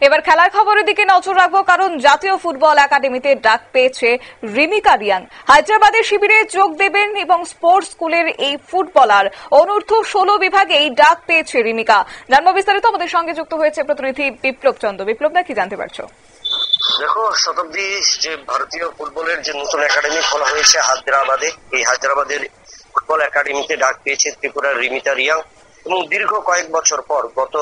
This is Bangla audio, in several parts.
এবার খেলার খবরের দিকে নজর রাখবো, কারণ জাতীয় ফুটবল একাডেমিতে ডাক পেয়েছে রিমিকা রিয়াং। হায়দ্রাবাদের শিবিরে যোগ দেবেন এবং স্পোর্টস স্কুলের এই ফুটবলার অনূর্ধ্ব 16 বিভাগে এই ডাক পেয়েছে রিমিকা। জানবো বিস্তারিত, আমাদের সঙ্গে যুক্ত হয়েছে প্রতিনিধি বিপ্লব চন্দ্র। বিপ্লব, কি জানতে পারছো? দেখো, শতাব্দী যে ভারতীয় ফুটবলের যে নতুন একাডেমি খোলা হয়েছে হায়দ্রাবাদে, এই হায়দ্রাবাদের ফুটবল একাডেমিতে ডাক পেয়েছে ত্রিপুরার রিমিতা রিয়াং। এবং দীর্ঘ কয়েক বছর পর, গত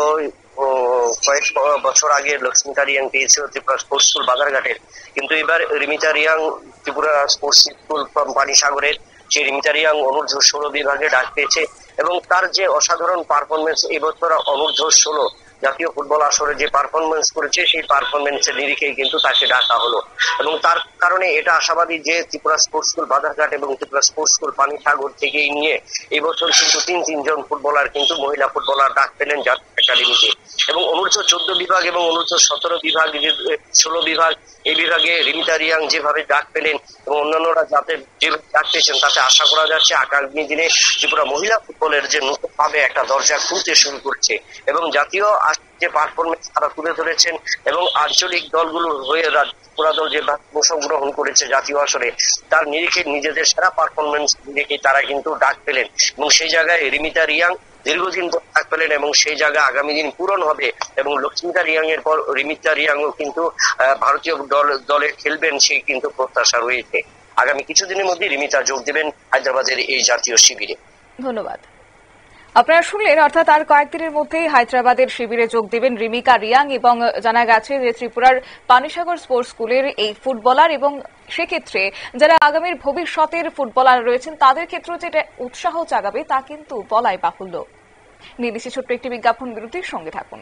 কয়েক বছর আগে লক্ষ্মিতা রিয়াং পেয়েছিল ত্রিপুরা স্পোর্টস স্কুল বাজারঘাটের, কিন্তু এবার রিমিতা রিয়াং ত্রিপুরা স্পোর্টস স্কুল পানিসাগরের যে রিমিতা রিয়াং অনূর্ধ্ব 16 বিভাগে ডাক পেয়েছে। এবং তার যে অসাধারণ পারফরমেন্স, এবছর অনূর্ধ্ব 16 জাতীয় ফুটবল আসরে যে পারফরমেন্স করেছে, সেই পারফরমেন্সের নিরিখেই কিন্তু তাকে ডাকা হলো। এবং তার কারণে এটা আশাবাদী যে ত্রিপুরা স্পোর্টস স্কুল বাজারঘাট এবং ত্রিপুরা স্পোর্টস স্কুল পানিসাগর থেকেই নিয়ে এবছর কিন্তু তিনজন ফুটবলার, কিন্তু মহিলা ফুটবলার ডাক পেলেন জাতীয় একাডেমিতে। এবং অনূর্ধ্ব 14 বিভাগ এবং অনূর্ধ্ব 17 বিভাগ, যে 16 বিভাগ, এই বিভাগে রিমিতা রিয়াং যেভাবে ডাক পেলেন এবং অন্যান্যরা যাতে যেভাবে ডাক পেয়েছেন, তাতে আশা করা যাচ্ছে আগামী দিনে ত্রিপুরা মহিলা ফুটবলের যে নতুন ভাবে একটা দরজা খুলতে শুরু করছে। এবং জাতীয় যে পারফরমেন্স তারা তুলে ধরেছেন এবং আঞ্চলিক দলগুলোর হয়ে ত্রিপুরা দল যে অংশগ্রহণ করেছে জাতীয় আসরে, তার নিরিখে নিজেদের সেরা পারফরমেন্স নিরিখে তারা কিন্তু ডাক পেলেন। এবং সেই জায়গায় রিমিতা রিয়াং দীর্ঘদিন পর ডাক পেলেন এবং সেই জায়গা আগামী দিন পূরণ হবে। এবং লক্ষ্মিতা রিয়াং এর পর রিমিতা রিয়াংও কিন্তু ভারতীয় দলে খেলবেন, সেই কিন্তু প্রত্যাশা রয়েছে। আগামী কিছুদিনের মধ্যে রিমিতা যোগ দেবেন হায়দ্রাবাদের এই জাতীয় শিবিরে। ধন্যবাদ। আপনারা শুনলেন, অর্থাৎ আর কয়েকদিনের মধ্যেই হায়দ্রাবাদের শিবিরে যোগ দেবেন রিমিকা রিয়াং। এবং জানা গেছে যে ত্রিপুরার পানিসাগর স্পোর্টস স্কুলের এই ফুটবলার, এবং সেক্ষেত্রে যারা আগামীর ভবিষ্যতের ফুটবলার রয়েছেন তাদের ক্ষেত্রে যেটা উৎসাহ জাগাবে তা কিন্তু বলাই বাহুল্য। নিয়ে দিচ্ছি ছোট্ট একটি বিজ্ঞাপন বিরতির, সঙ্গে থাকুন।